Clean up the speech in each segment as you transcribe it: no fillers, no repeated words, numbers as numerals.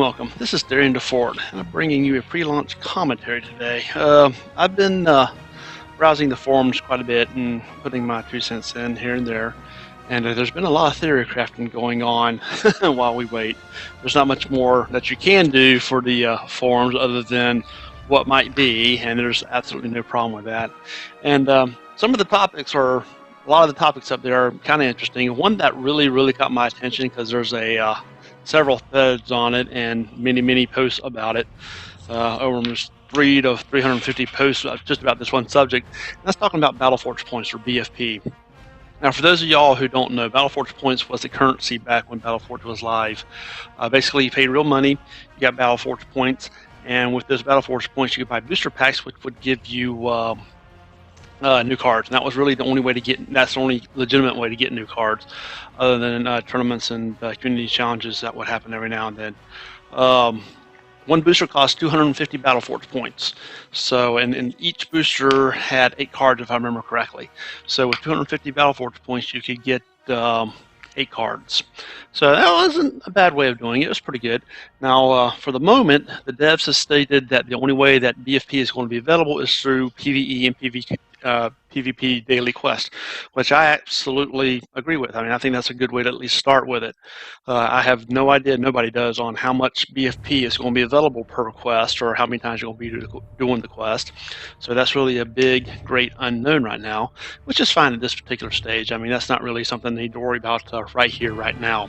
welcome. This is Darian DelFords, and I'm bringing you a pre-launch commentary today. I've been browsing the forums quite a bit and putting my 2 cents in here and there, and there's been a lot of theory crafting going on while we wait. There's not much more that you can do for the forums other than what might be, and there's absolutely no problem with that. And some of the topics are, a lot of the topics up there are kind of interesting. One that really caught my attention because there's a several threads on it and many posts about it, over almost 300 to 350 posts just about this one subject. And that's talking about Battle Forge points, or BFP. Now, for those of y'all who don't know, Battle Forge points was the currency back when Battle Forge was live. Basically, you paid real money, you got Battle Forge points, and with those Battle Forge points, you could buy booster packs, which would give you new cards. And that was really the only way to get, that's the only legitimate way to get new cards, other than tournaments and community challenges that would happen every now and then. One booster cost 250 Battle Forge points. So, and each booster had 8 cards, if I remember correctly. So with 250 Battle Forge points, you could get 8 cards. So that wasn't a bad way of doing it. It was pretty good. Now, for the moment, the devs have stated that the only way that BFP is going to be available is through PvE and PvP daily quest, which I absolutely agree with. I mean, I think that's a good way to at least start with it. I have no idea, nobody does, on how much BFP is going to be available per quest or how many times you're going to be doing the quest. So that's really a big, great unknown right now, which is fine at this particular stage. I mean, that's not really something they need to worry about right here, right now.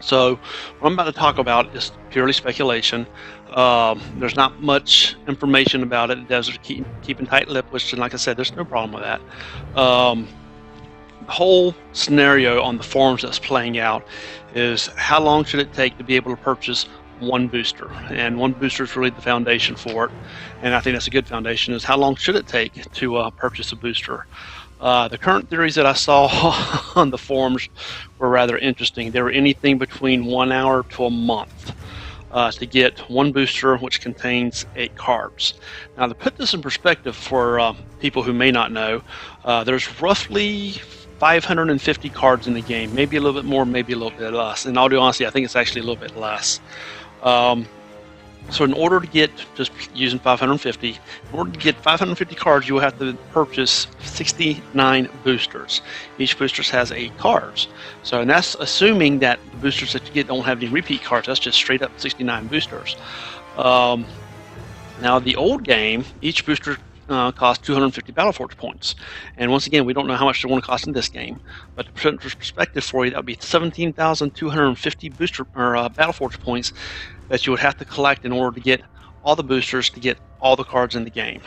So what I'm about to talk about is purely speculation. There's not much information about it. The devs are keeping tight-lipped, which, like I said, there's no problem with that. The whole scenario on the forums that's playing out is how long should it take to be able to purchase one booster? And one booster is really the foundation for it. And I think that's a good foundation, is how long should it take to purchase a booster? The current theories that I saw on the forums were rather interesting. They were anything between 1 hour to a month to get one booster, which contains 8 cards. Now, to put this in perspective for people who may not know, there's roughly 550 cards in the game, maybe a little bit more, maybe a little bit less. In all honesty, I think it's actually a little bit less. So in order to get, just using 550, in order to get 550 cards, you will have to purchase 69 boosters. Each booster has 8 cards. So, and that's assuming that the boosters that you get don't have any repeat cards. That's just straight up 69 boosters. Now, the old game, each booster cost 250 Battle Forge points. And once again, we don't know how much they're going to cost in this game. But to put it in perspective for you, that would be 17,250 booster or Battle Forge points that you would have to collect in order to get all the boosters, to get all the cards in the game.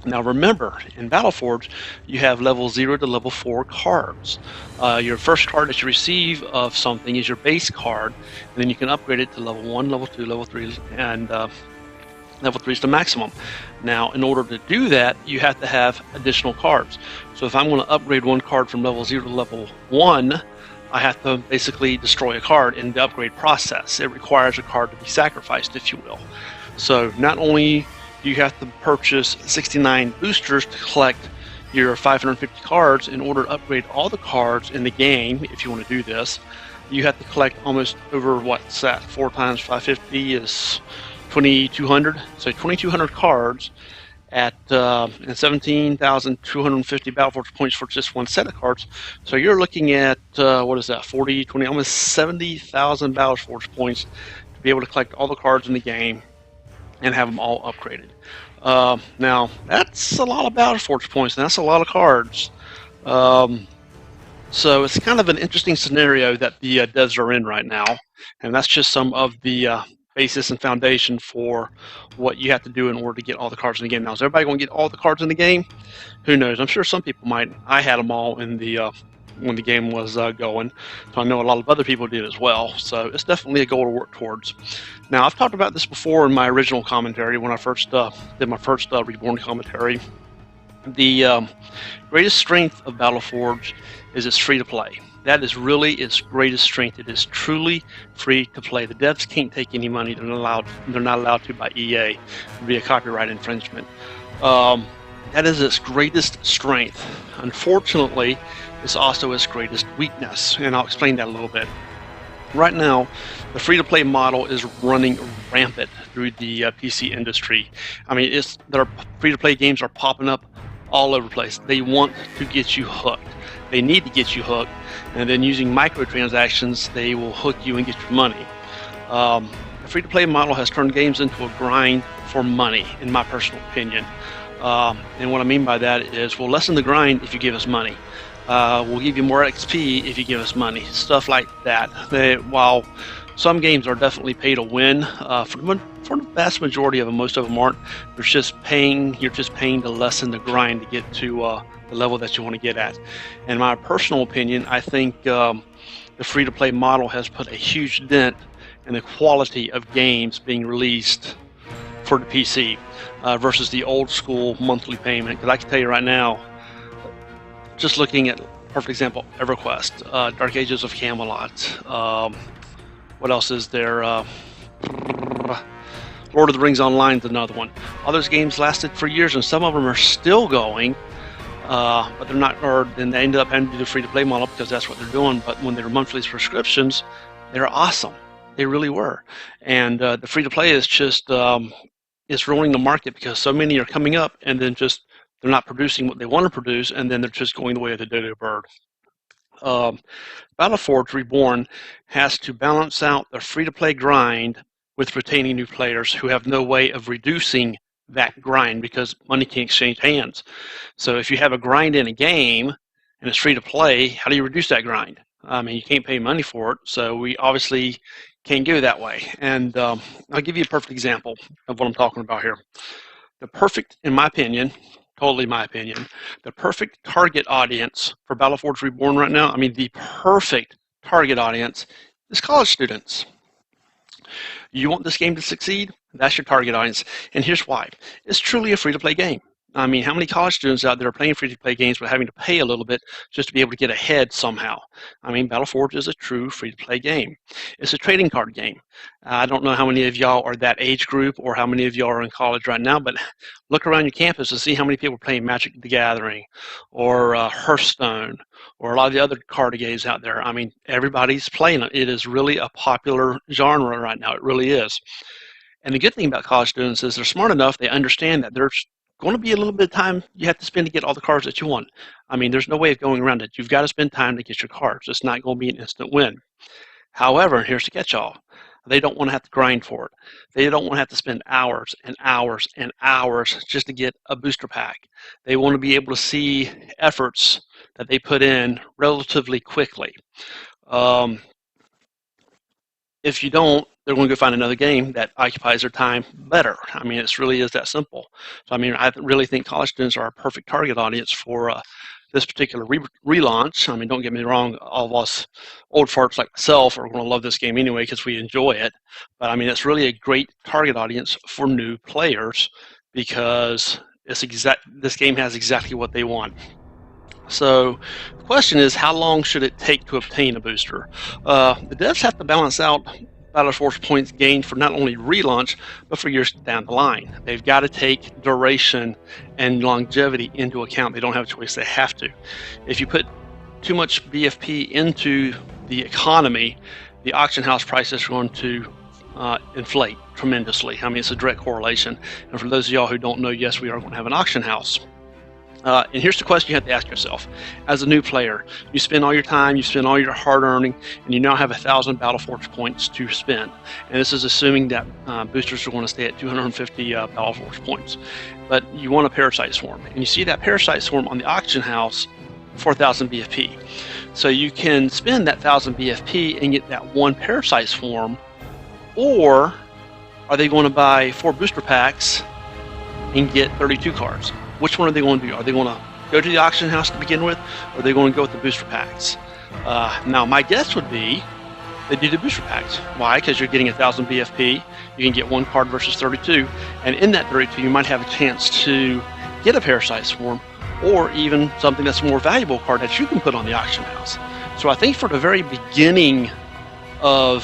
Now remember, in Battle Forge, you have level 0 to level 4 cards. Your first card that you receive of something is your base card, and then you can upgrade it to level 1, level 2, level 3, and level 3 is the maximum. Now, in order to do that, you have to have additional cards. So if I'm going to upgrade one card from level 0 to level 1, I have to basically destroy a card in the upgrade process. It requires a card to be sacrificed, if you will. So not only do you have to purchase 69 boosters to collect your 550 cards in order to upgrade all the cards in the game, if you want to do this, you have to collect almost over, what's that, 4 times 550 is 2,200. So 2,200 cards at 17,250 Battle Forge points for just one set of cards. So you're looking at, what is that, 40, 20, almost 70,000 Battle Forge points to be able to collect all the cards in the game and have them all upgraded. Now, that's a lot of Battle Forge points, and that's a lot of cards. So it's kind of an interesting scenario that the devs are in right now, and that's just some of the basis and foundation for what you have to do in order to get all the cards in the game. Now, is everybody going to get all the cards in the game? Who knows? I'm sure some people might. I had them all in the when the game was going, so I know a lot of other people did as well. So it's definitely a goal to work towards. Now, I've talked about this before in my original commentary when I first did my first Reborn commentary. The greatest strength of Battle Forge is it's free to play. That is really its greatest strength. It is truly free to play. The devs can't take any money. They're not allowed to by EA via copyright infringement. That is its greatest strength. Unfortunately, it's also its greatest weakness, and I'll explain that a little bit. Right now, the free-to-play model is running rampant through the PC industry. I mean, their free-to-play games are popping up all over the place. They want to get you hooked. They need to get you hooked, and then using microtransactions, they will hook you and get your money. The free-to-play model has turned games into a grind for money, in my personal opinion. And what I mean by that is we'll lessen the grind if you give us money. We'll give you more XP if you give us money, stuff like that. While some games are definitely pay to win, for the vast majority of them, most of them aren't. You're just paying to lessen the grind to get to the level that you want to get at. In my personal opinion, I think the free-to-play model has put a huge dent in the quality of games being released for the PC versus the old school monthly payment. Because I can tell you right now, just looking at, perfect example, EverQuest, Dark Ages of Camelot, what else is there? Lord of the Rings Online is another one. All those games lasted for years, and some of them are still going, but they're not, or then they ended up having to do the free-to-play model because that's what they're doing. But when they were monthly subscriptions, they're awesome. They really were. And the free-to-play is just it's ruining the market because so many are coming up and then just they're not producing what they want to produce, and then they're just going the way of the dodo bird. Battle Forge Reborn has to balance out the free-to-play grind with retaining new players who have no way of reducing that grind because money can't exchange hands. So if you have a grind in a game and it's free-to-play, how do you reduce that grind? I mean, you can't pay money for it, so we obviously can't go that way. And I'll give you a perfect example of what I'm talking about here. The perfect, in my opinion, totally my opinion, the perfect target audience for Battle Forge Reborn right now, I mean, the perfect target audience is college students. You want this game to succeed? That's your target audience. And here's why. It's truly a free-to-play game. I mean, how many college students out there are playing free-to-play games but having to pay a little bit just to be able to get ahead somehow? I mean, Battle Forge is a true free-to-play game. It's a trading card game. I don't know how many of y'all are that age group or how many of y'all are in college right now, but look around your campus and see how many people are playing Magic the Gathering or Hearthstone or a lot of the other card games out there. I mean, everybody's playing it. It is really a popular genre right now. It really is. And the good thing about college students is they're smart enough, they understand that there's going to be a little bit of time you have to spend to get all the cards that you want. I mean, there's no way of going around it. You've got to spend time to get your cards. It's not going to be an instant win. However, and here's the catch-all, they don't want to have to grind for it. They don't want to have to spend hours and hours and hours just to get a booster pack. They want to be able to see efforts that they put in relatively quickly. If you don't, they're going to go find another game that occupies their time better. I mean, it really is that simple. So, I mean, I really think college students are a perfect target audience for this particular relaunch. I mean, don't get me wrong, all of us old farts like myself are going to love this game anyway because we enjoy it. But, I mean, it's really a great target audience for new players because this game has exactly what they want. So the question is, how long should it take to obtain a booster? The devs have to balance out Battle Forge points gained for not only relaunch, but for years down the line. They've got to take duration and longevity into account. They don't have a choice, they have to. If you put too much BFP into the economy, the auction house prices are going to inflate tremendously. I mean, it's a direct correlation. And for those of y'all who don't know, yes, we are going to have an auction house. And here's the question you have to ask yourself. As a new player, you spend all your time, you spend all your hard earning, and you now have 1,000 Battle Forge points to spend. And this is assuming that boosters are going to stay at 250 Battle Forge points. But you want a Parasite Swarm. And you see that Parasite Swarm on the auction house, 4,000 BFP. So you can spend that 1,000 BFP and get that one Parasite Swarm, or are they going to buy 4 booster packs and get 32 cards? Which one are they going to do? Are they going to go to the auction house to begin with, or are they going to go with the booster packs? Now, my guess would be they do the booster packs. Why? Because you're getting 1,000 BFP. You can get 1 card versus 32, and in that 32, you might have a chance to get a Parasite Swarm, or even something that's a more valuable card that you can put on the auction house. So I think for the very beginning of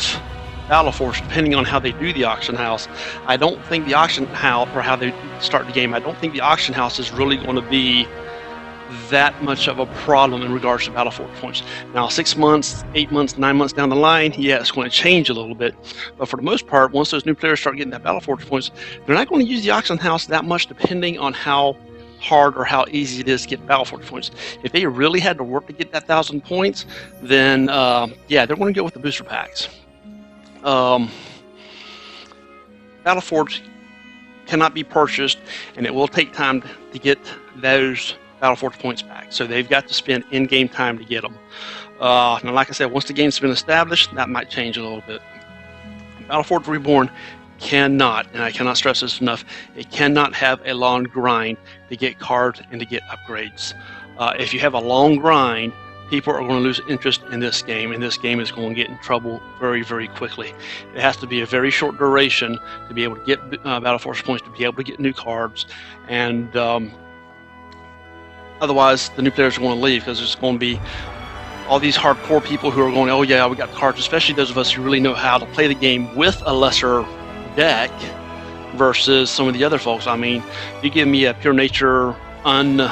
Battle Forge, depending on how they do the auction house, I don't think the auction house, or how they start the game, I don't think the auction house is really going to be that much of a problem in regards to Battle Forge points. Now, 6 months, 8 months, 9 months down the line, yeah, it's going to change a little bit. But for the most part, once those new players start getting that Battle Forge points, they're not going to use the auction house that much, depending on how hard or how easy it is to get Battle Forge points. If they really had to work to get that 1,000 points, then yeah, they're going to go with the booster packs. Battle Forge cannot be purchased, and it will take time to get those Battle Forge points back. So they've got to spend in-game time to get them. Now, like I said, once the game's been established, that might change a little bit. Battle Forge Reborn cannot, and I cannot stress this enough, it cannot have a long grind to get cards and to get upgrades. If you have a long grind, people are going to lose interest in this game, and this game is going to get in trouble very, very quickly. It has to be a very short duration to be able to get Battle Forge points, to be able to get new cards, and otherwise the new players are going to leave, because there's going to be all these hardcore people who are going, oh yeah, we got cards, especially those of us who really know how to play the game with a lesser deck versus some of the other folks. I mean, you give me a Pure Nature undone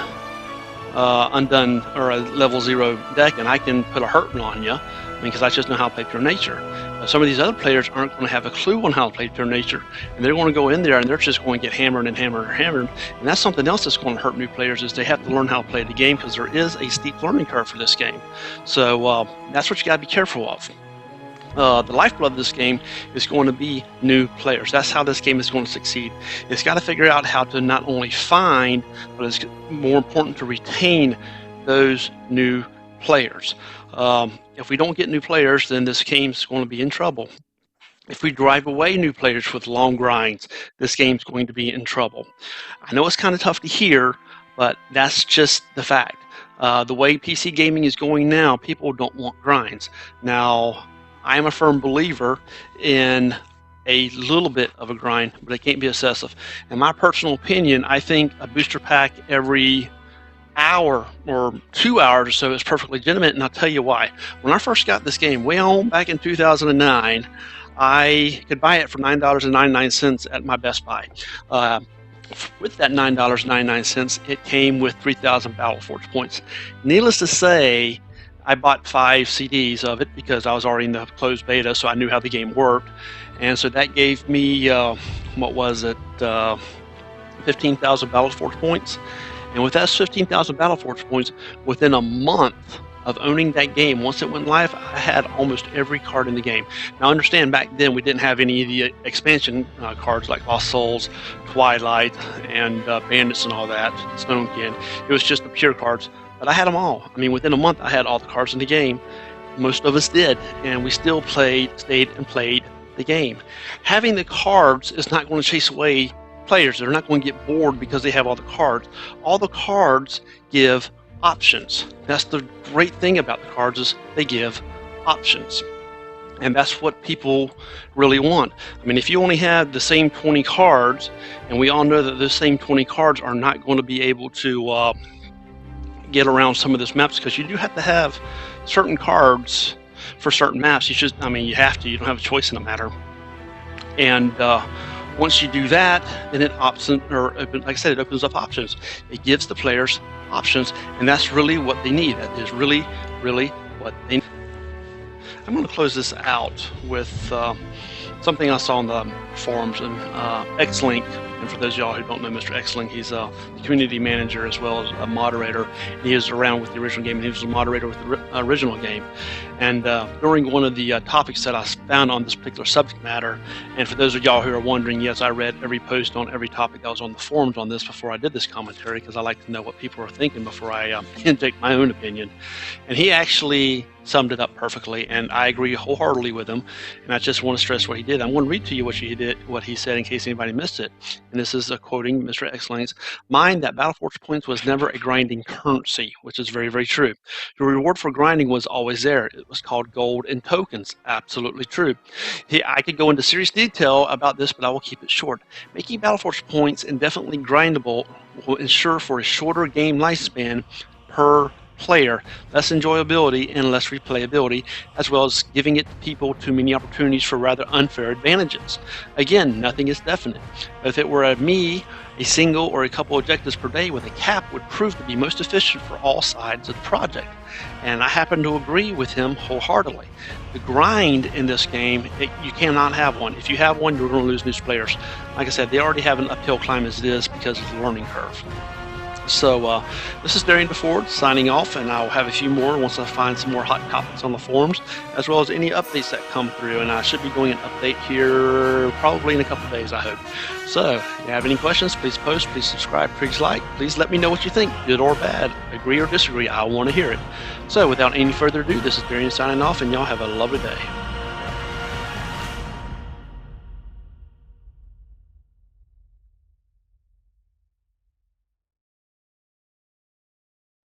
or a level 0 deck, and I can put a hurting on you, because I just know how to play Pure Nature. Some of these other players aren't going to have a clue on how to play Pure Nature, and they're going to go in there and they're just going to get hammered and hammered and hammered. And that's something else that's going to hurt new players, is they have to learn how to play the game, because there is a steep learning curve for this game. So that's what you got to be careful of. The lifeblood of this game is going to be new players. That's how this game is going to succeed. It's got to figure out how to not only find, but it's more important to retain those new players. If we don't get new players, then this game's going to be in trouble. If we drive away new players with long grinds, this game's going to be in trouble. I know it's kind of tough to hear, but that's just the fact. The way PC gaming is going now, people don't want grinds. Now, I am a firm believer in a little bit of a grind, but it can't be excessive. In my personal opinion, I think a booster pack every hour or 2 hours or so is perfectly legitimate, and I'll tell you why. When I first got this game way on back in 2009, I could buy it for $9.99 at my Best Buy. With that $9.99, it came with 3,000 Battle Forge points. Needless to say, I bought 5 CDs of it because I was already in the closed beta, so I knew how the game worked. And so that gave me, 15,000 Battle Forge points. And with that 15,000 Battle Forge points, within a month of owning that game, once it went live, I had almost every card in the game. Now understand, back then we didn't have any of the expansion cards like Lost Souls, Twilight, and Bandits and all that, Stonekin. It was just the pure cards, but I had them all. I mean, within a month I had all the cards in the game. Most of us did, and we still stayed and played the game. Having the cards is not going to chase away players. They're not going to get bored because they have all the cards. All the cards give options. That's the great thing about the cards, is they give options. And that's what people really want. I mean, if you only have the same 20 cards, and we all know that those same 20 cards are not going to be able to get around some of those maps, because you do have to have certain cards for certain maps. You have to. You don't have a choice in the matter. And once you do that, then it like I said, it opens up options. It gives the players options, and that's really what they need. That is really, really what they need. I'm going to close this out with something I saw on the forums, and Xlink. And for those of y'all who don't know Mr. Xlink, he's the community manager as well as a moderator. He is around with the original game, and he was a moderator with the original game. And during one of the topics that I found on this particular subject matter, and for those of y'all who are wondering, yes, I read every post on every topic that was on the forums on this before I did this commentary, because I like to know what people are thinking before I inject my own opinion. And he actually summed it up perfectly, and I agree wholeheartedly with him. And I just want to stress what he did. I'm going to read to you what he said in case anybody missed it. And this is quoting Mr. Xlink's mind, that Battle Forge points was never a grinding currency, which is very, very true. The reward for grinding was always there. It was called gold and tokens. Absolutely true. I could go into serious detail about this, but I will keep it short. Making Battle Forge points indefinitely grindable will ensure for a shorter game lifespan per player, less enjoyability and less replayability, as well as giving it people too many opportunities for rather unfair advantages. Again, nothing is definite. But if it were me A single or a couple objectives per day with a cap would prove to be most efficient for all sides of the project. And I happen to agree with him wholeheartedly. The grind in this game, you cannot have one. If you have one, you're going to lose new players. Like I said, they already have an uphill climb as it is because of the learning curve. So this is Darian DelFords signing off, and I'll have a few more once I find some more hot topics on the forums, as well as any updates that come through. And I should be doing an update here probably in a couple of days, I hope. So if you have any questions, please post, please subscribe, please like, please let me know what you think, good or bad, agree or disagree. I want to hear it. So without any further ado, this is Darian signing off, and y'all have a lovely day.